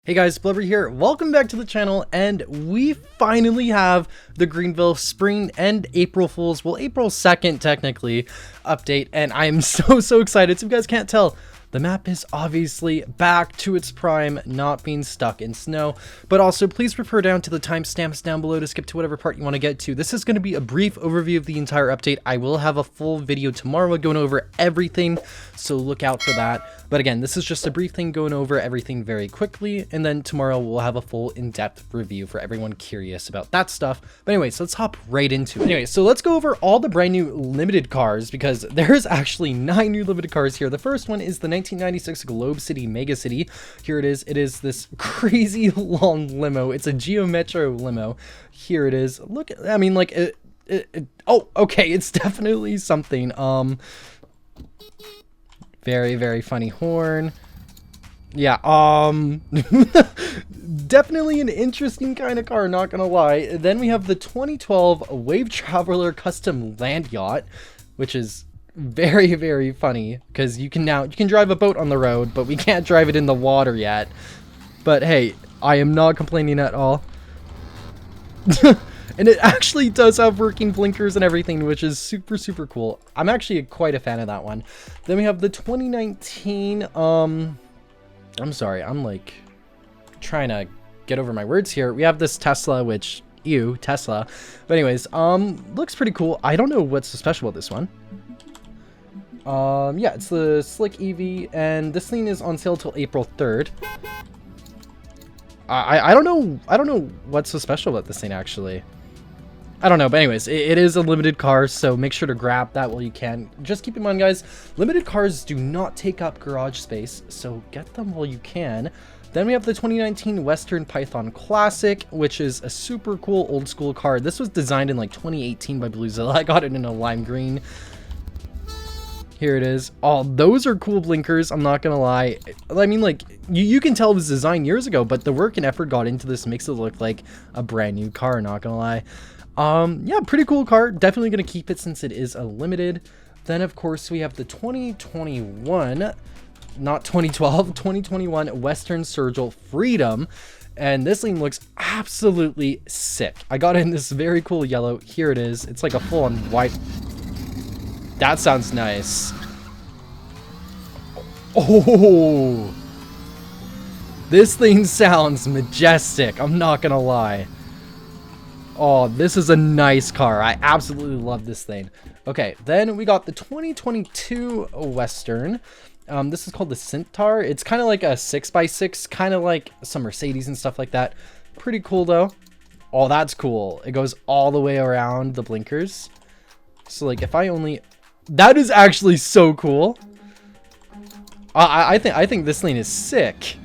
Hey guys, Blubber here. Welcome back to the channel, and we finally have the Greenville Spring and April Fools, well, April 2nd technically, update, and I am so excited. So if you guys can't tell, the map is obviously back to its prime, not being stuck in snow, but also please refer down to the timestamps down below to skip to whatever part you want to get to. This is going to be a brief overview of the entire update. I will have a full video tomorrow going over everything, so look out for that. But again, this is just a brief thing going over everything very quickly, and then tomorrow we'll have a full in-depth review for everyone curious about that stuff. But anyways, let's hop right into it. Anyway, so let's go over all the brand new limited cars, because there's actually 9 new limited cars here. The first one is the 1996 Globe City Mega City. Here it is. It is this crazy long limo. It's a Geo Metro limo. Here it is. Look, I mean, like, oh, okay, it's definitely something. Very funny horn. Yeah, definitely an interesting kind of car, not gonna lie. Then we have the 2012 Wave Traveler Custom Land Yacht, which is very funny because you can drive a boat on the road, but we can't drive it in the water yet. But hey, I am not complaining at all. And it actually does have working blinkers and everything, which is super cool. I'm actually quite a fan of that one. Then we have the 2019, I'm sorry, I'm like trying to get over my words here. We have this Tesla, which, ew, Tesla. But anyways, looks pretty cool. I don't know what's so special about this one. Yeah, it's the Slick EV, and this thing is on sale till April 3rd. I don't know what's so special about this thing, actually. I don't know, but anyways, it is a limited car, so make sure to grab that while you can. Just keep in mind, guys, limited cars do not take up garage space, so get them while you can. Then we have the 2019 Western Python Classic, which is a super cool old school car. This was designed in like 2018 by Bluezilla. I got it in a lime green. Here it is. Oh, those are cool blinkers, I'm not gonna lie. I mean, like, you can tell it was designed years ago, but the work and effort got into this makes it look like a brand new car, not gonna lie. Yeah, pretty cool car. Definitely gonna keep it since it is a limited. Then, of course, we have the 2021, not 2012, 2021 Western Sergel Freedom. And this thing looks absolutely sick. I got it in this very cool yellow. Here it is. It's like a full-on white. That sounds nice. Oh, this thing sounds majestic. I'm not gonna lie. Oh, this is a nice car. I absolutely love this thing. Okay, then we got the 2022 Western. This is called the Centaur. It's kind of like a 6x6, kind of like some Mercedes and stuff like that. Pretty cool though. Oh, that's cool. It goes all the way around the blinkers. So like if I only... That is actually so cool. I think this thing is sick.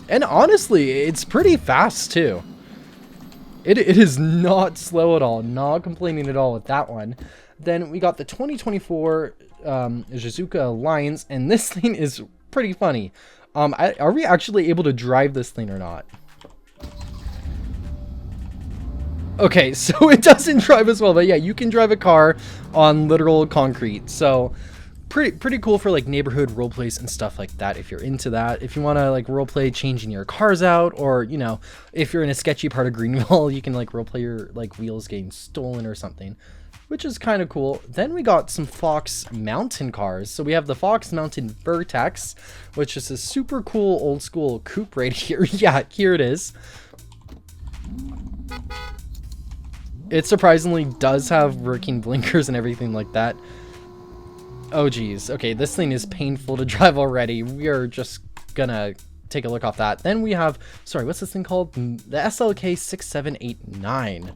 And honestly, it's pretty fast too. It is not slow at all. Not complaining at all with that one. Then we got the 2024 Shizuka Alliance, and this thing is pretty funny. Are we actually able to drive this thing or not? Okay, so it doesn't drive as well, but yeah, you can drive a car on literal concrete. So pretty cool for like neighborhood role plays and stuff like that, if you're into that. If you want to like role play changing your cars out, or you know, if you're in a sketchy part of Greenville, you can like role play your like wheels getting stolen or something, which is kind of cool. Then we got some Fox Mountain cars. So we have the Fox Mountain Vertex, which is a super cool old school coupe right here. Yeah, here it is. It surprisingly does have working blinkers and everything like that. Oh geez, okay, this thing is painful to drive already. We are just gonna take a look off that. Then we have, sorry, what's this thing called? The SLK 6789.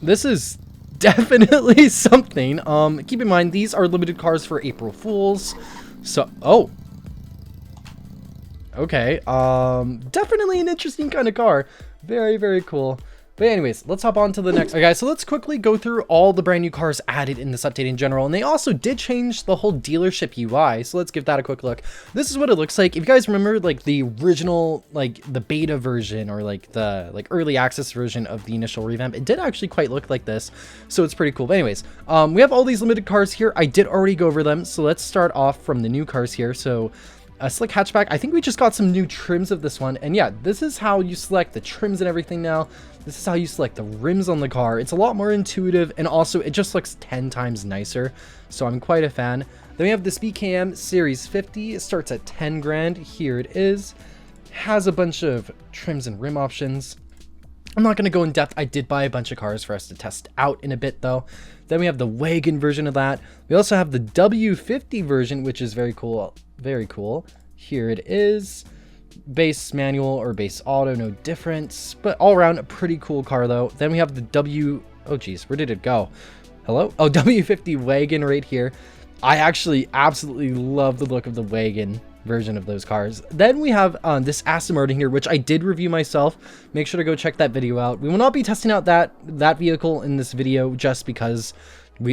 This is definitely something. Keep in mind, these are limited cars for April Fools. So, oh. Okay, definitely an interesting kind of car. Very cool. But anyways, let's hop on to the next. Okay, guys, so let's quickly go through all the brand new cars added in this update in general. And they also did change the whole dealership UI. So let's give that a quick look. This is what it looks like. If you guys remember like the original, like the beta version or like the early access version of the initial revamp, it did actually quite look like this. So it's pretty cool. But anyways, we have all these limited cars here. I did already go over them. So let's start off from the new cars here. So a slick hatchback. I think we just got some new trims of this one. And yeah, this is how you select the trims and everything now. This is how you select the rims on the car. It's a lot more intuitive, and also it just looks 10 times nicer. So I'm quite a fan. Then we have this BKM Series 50. It starts at 10 grand. Here it is. Has a bunch of trims and rim options. I'm not going to go in depth. I did buy a bunch of cars for us to test out in a bit though. Then we have the wagon version of that. We also have the W50 version, which is very cool. Very cool. Here it is. Base manual or base auto, no difference, but all around a pretty cool car though. Then we have the oh geez, where did it go? Hello? Oh, W50 wagon right here. I actually absolutely love the look of the wagon version of those cars. Then we have this Aston Martin here, which I did review myself. Make sure to go check that video out. We will not be testing out that vehicle in this video just because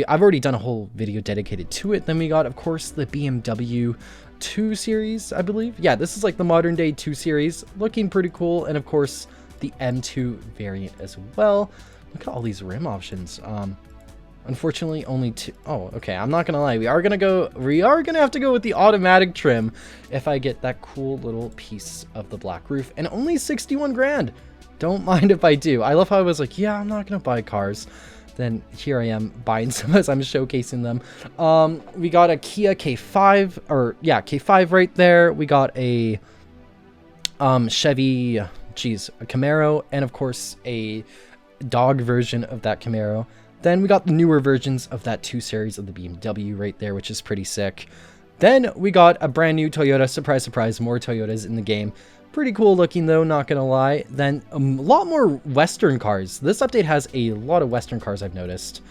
I've already done a whole video dedicated to it. Then we got, of course, the BMW 2 Series, I believe. Yeah, this is like the modern day 2 Series, looking pretty cool. And of course, the M2 variant as well. Look at all these rim options. Unfortunately, only 2. Oh, okay. I'm not gonna lie. We are gonna have to go with the automatic trim if I get that cool little piece of the black roof. And only 61 grand. Don't mind if I do. I love how I was like, yeah, I'm not gonna buy cars. Then here I am buying some as I'm showcasing them. We got a Kia K5, or yeah, K5 right there. We got a Chevy, a Camaro, and of course a dog version of that Camaro. Then we got the newer versions of that 2 Series of the BMW right there, which is pretty sick. Then we got a brand new Toyota. Surprise, surprise, more Toyotas in the game. Pretty cool looking though, not gonna lie. Then a lot more Western cars. This update has a lot of Western cars I've noticed.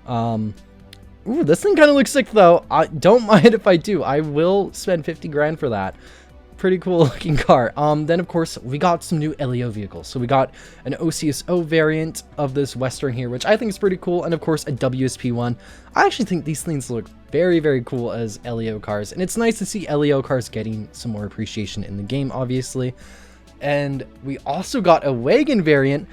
Ooh, this thing kind of looks sick though. I don't mind if I do. I will spend 50 grand for that. Pretty cool looking car. Then of course we got some new LEO vehicles. So we got an OCSO variant of this Western here, which I think is pretty cool, and of course a WSP one. I actually think these things look very, very cool as LEO cars, and it's nice to see LEO cars getting some more appreciation in the game, obviously. And we also got a wagon variant.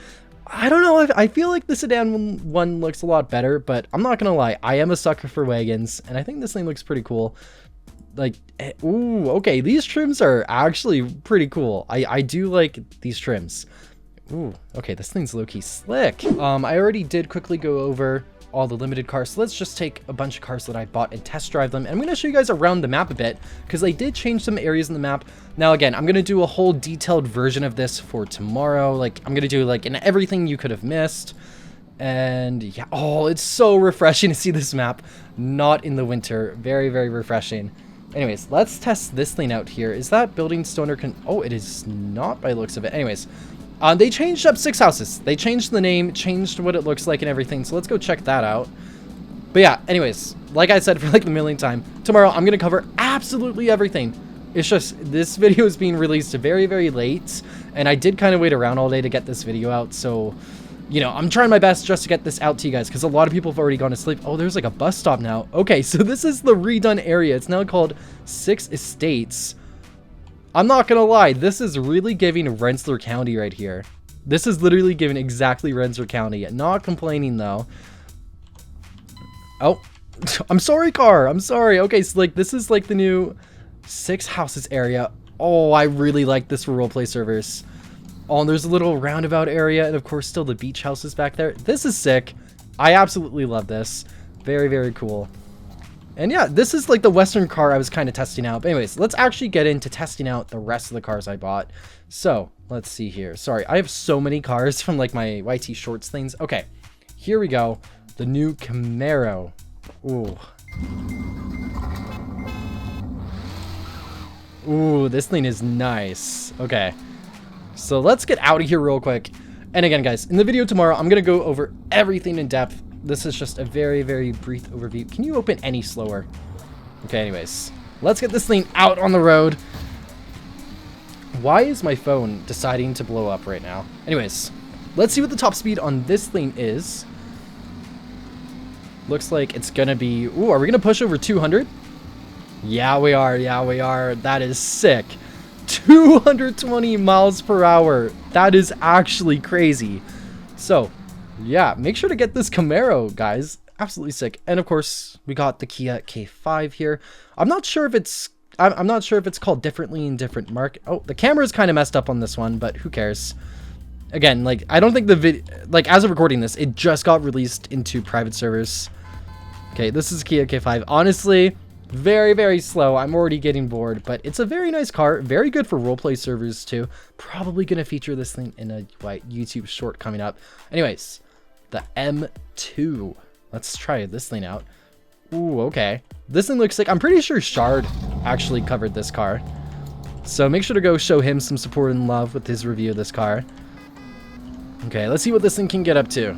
I don't know, I feel like the sedan one looks a lot better, but I'm not gonna lie, I am a sucker for wagons, and I think this thing looks pretty cool. Like, ooh, okay, these trims are actually pretty cool. I do like these trims. Ooh, okay, this thing's low-key slick. I already did quickly go over all the limited cars, so let's just take a bunch of cars that I bought and test drive them. And I'm going to show you guys around the map a bit, because they did change some areas in the map. Now, again, I'm going to do a whole detailed version of this for tomorrow. Like, I'm going to do, like, in everything you could have missed. And, yeah, oh, it's so refreshing to see this map not in the winter. Very, very refreshing. Anyways, let's test this thing out here. Is that building stoner oh, it is not by the looks of it. Anyways, they changed up Six Houses. They changed the name, changed what it looks like and everything. So let's go check that out. But yeah, anyways, like I said for like the millionth time, tomorrow I'm going to cover absolutely everything. It's just this video is being released very, very late. And I did kind of wait around all day to get this video out. So, you know, I'm trying my best just to get this out to you guys, because a lot of people have already gone to sleep. Oh, there's like a bus stop now. Okay, so this is the redone area. It's now called Six Estates. I'm not gonna lie, this is really giving Rensselaer County right here. This is literally giving exactly Rensselaer County. Not complaining though. Oh, I'm sorry, car. I'm sorry. Okay, so like this is like the new Six Houses area. Oh, I really like this for roleplay servers. Oh, and there's a little roundabout area, and of course still the beach houses back there. This is sick. I absolutely love this. Very, very cool. And yeah, this is like the Western car I was kind of testing out. But anyways, let's actually get into testing out the rest of the cars I bought. So let's see here. Sorry, I have so many cars from like my YT Shorts things. Okay, here we go. The new Camaro. Ooh. Ooh, this thing is nice. Okay. So let's get out of here real quick. And again, guys, in the video tomorrow, I'm going to go over everything in depth. This is just a very, very brief overview. Can you open any slower? Okay, anyways, let's get this thing out on the road. Why is my phone deciding to blow up right now? Anyways, let's see what the top speed on this thing is. Looks like it's going to be... Ooh, are we going to push over 200? Yeah, we are. Yeah, we are. That is sick. 220 miles per hour. That is actually crazy. So, yeah, make sure to get this Camaro, guys. Absolutely sick. And of course, we got the Kia K5 here. I'm not sure if it's I'm not sure if it's called differently in different market. Oh, the camera is kind of messed up on this one, but who cares? Again, like, I don't think the video, like, as of recording this, it just got released into private servers. Okay, this is Kia K5. Honestly, very, very slow. I'm already getting bored, but it's a very nice car. Very good for roleplay servers, too. Probably going to feature this thing in a YouTube short coming up. Anyways, the M2. Let's try this thing out. Ooh, okay. This thing looks like, I'm pretty sure Shard actually covered this car. So make sure to go show him some support and love with his review of this car. Okay, let's see what this thing can get up to.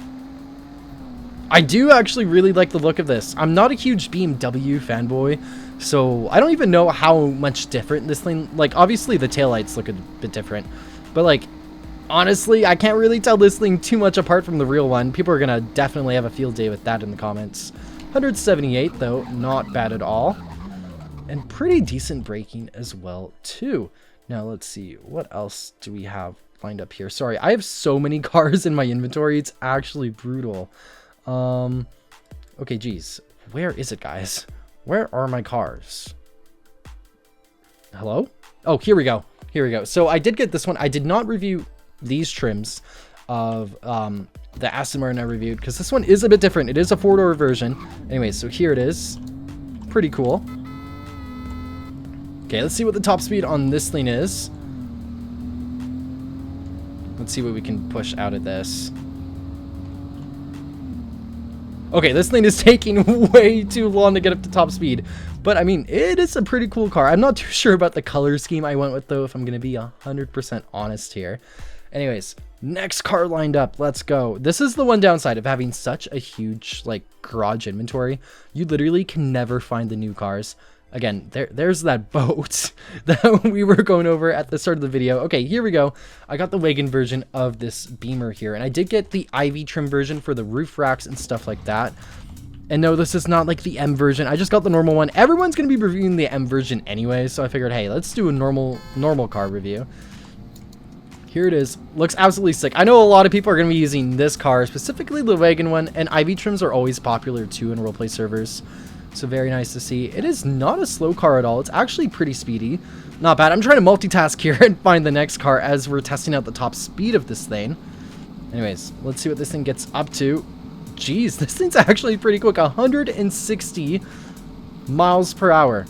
I do actually really like the look of this. I'm not a huge BMW fanboy, so I don't even know how much different this thing, like, obviously the taillights look a bit different, but like, honestly, I can't really tell this thing too much apart from the real one. People are gonna definitely have a field day with that in the comments. 178 though, not bad at all. And pretty decent braking as well too. Now let's see, what else do we have lined up here? Sorry, I have so many cars in my inventory, it's actually brutal. Okay, geez, where is it, guys? Where are my cars? Hello? Oh, here we go. Here we go. So I did get this one. I did not review these trims of the Aston Martin I reviewed, because this one is a bit different. It is a four-door version. Anyway, so here it is. Pretty cool. Okay, let's see what the top speed on this thing is. Let's see what we can push out of this. Okay, this thing is taking way too long to get up to top speed. But, I mean, it is a pretty cool car. I'm not too sure about the color scheme I went with, though, if I'm going to be 100% honest here. Anyways, next car lined up. Let's go. This is the one downside of having such a huge, like, garage inventory. You literally can never find the new cars. Again, there's that boat that we were going over at the start of the video. Okay, here we go. I got the wagon version of this Beamer here, and I did get the Ivy trim version for the roof racks and stuff like that. And no, this is not like the M version. I just got the normal one. Everyone's going to be reviewing the M version anyway, so I figured, hey, let's do a normal car review. Here it is. Looks absolutely sick. I know a lot of people are going to be using this car, specifically the wagon one, and Ivy trims are always popular too in roleplay servers. So very nice to see. It is not a slow car at all. It's actually pretty speedy. Not bad. I'm trying to multitask here and find the next car as we're testing out the top speed of this thing. Anyways, let's see what this thing gets up to. Jeez, this thing's actually pretty quick. 160 miles per hour.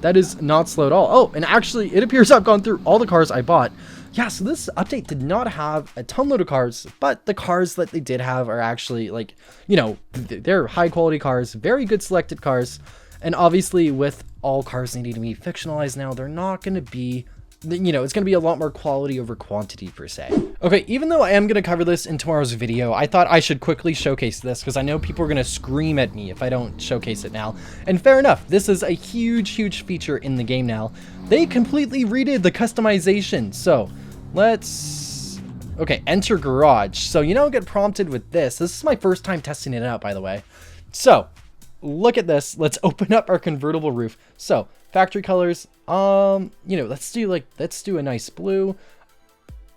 That is not slow at all. Oh, and actually, it appears I've gone through all the cars I bought. Yeah, so this update did not have a ton load of cars, but the cars that they did have are actually, like, you know, they're high quality cars, very good selected cars. And obviously with all cars needing to be fictionalized now, they're not going to be, you know, it's going to be a lot more quality over quantity per se. Okay, even though I am going to cover this in tomorrow's video, I thought I should quickly showcase this because I know people are going to scream at me if I don't showcase it now. And fair enough, this is a huge feature in the game now. They completely redid the customization. So let's, okay, enter garage. So you don't get prompted with this. This is my first time testing it out, by the way. So look at this. Let's open up our convertible roof. So factory colors, you know, let's do a nice blue.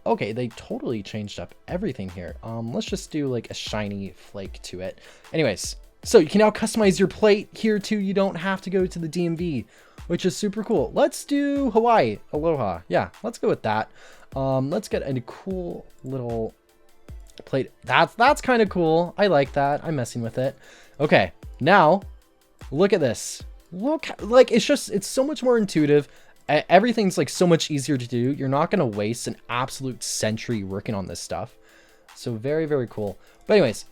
Okay, they totally changed up everything here. Let's just do like a shiny flake to it. Anyways, so you can now customize your plate here too. You don't have to go to the DMV, which is super cool. Let's do Hawaii, aloha. Yeah, let's go with that. Let's get a cool little plate. That's kind of cool. I like that. I'm messing with it. Okay, now look at this. Look, like, it's so much more intuitive. Everything's like so much easier to do. You're not going to waste an absolute century working on this stuff. So very cool. But anyways,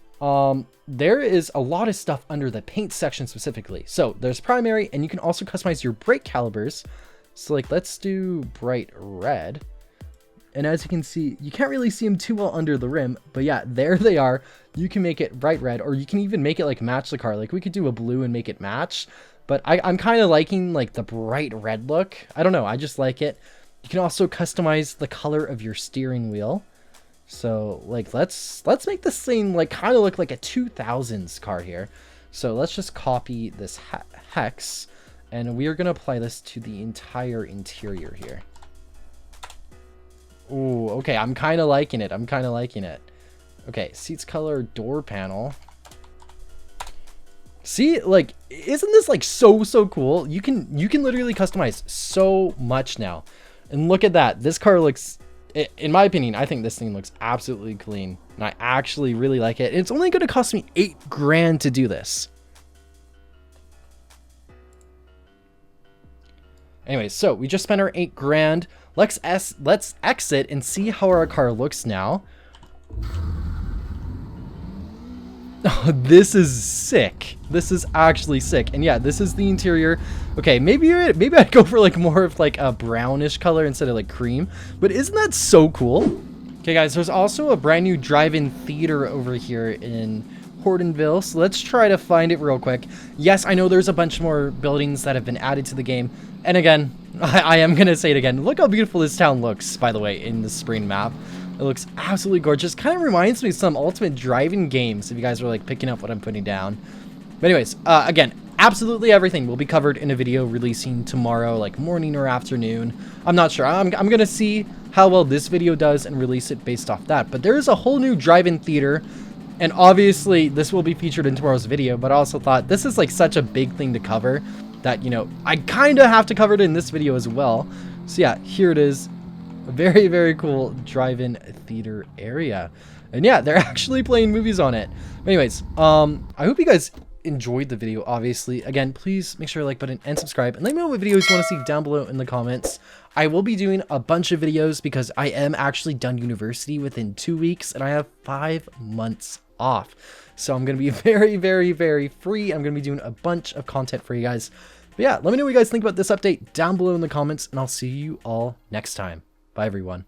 there is a lot of stuff under the paint section specifically. So there's primary, and you can also customize your brake calipers. So like, let's do bright red. And as you can see, you can't really see them too well under the rim, but yeah, there they are. You can make it bright red, or you can even make it like match the car. Like we could do a blue and make it match, but I'm kind of liking like the bright red look. I don't know, I just like it. You can also customize the color of your steering wheel. So like, let's make this thing like kind of look like a 2000s car here. So let's just copy this hex, and we are going to apply this to the entire interior here. Ooh, okay, I'm kind of liking it. Okay, seats color, door panel. See, like, isn't this like so cool? You can literally customize so much now. And look at that. This car looks, in my opinion, I think this thing looks absolutely clean. And I actually really like it. It's only going to cost me $8,000 to do this. Anyway, so we just spent our $8,000. Let's exit and see how our car looks now. Oh, this is sick. This is actually sick. And yeah, this is the interior. Okay, maybe I'd go for like more of like a brownish color instead of like cream. But isn't that so cool? Okay, guys, there's also a brand new drive-in theater over here in Hortonville. So let's try to find it real quick. Yes, I know there's a bunch more buildings that have been added to the game. And again, I am going to say it again. Look how beautiful this town looks, by the way, in the spring map. It looks absolutely gorgeous. Kind of reminds me of some ultimate driving games, if you guys are like picking up what I'm putting down. But anyways, again, absolutely everything will be covered in a video releasing tomorrow, like morning or afternoon. I'm not sure. I'm going to see how well this video does and release it based off that. But there is a whole new drive-in theater. And obviously, this will be featured in tomorrow's video. But I also thought this is like such a big thing to cover that, you know, I kind of have to cover it in this video as well. So yeah, here it is. A very cool drive-in theater area. And yeah, they're actually playing movies on it. Anyways, I hope you guys enjoyed the video, obviously. Again, please make sure to like button and subscribe. And let me know what videos you want to see down below in the comments. I will be doing a bunch of videos because I am actually done university within 2 weeks. And I have 5 months off. So I'm going to be very free. I'm going to be doing a bunch of content for you guys. But yeah, let me know what you guys think about this update down below in the comments. And I'll see you all next time. Bye, everyone.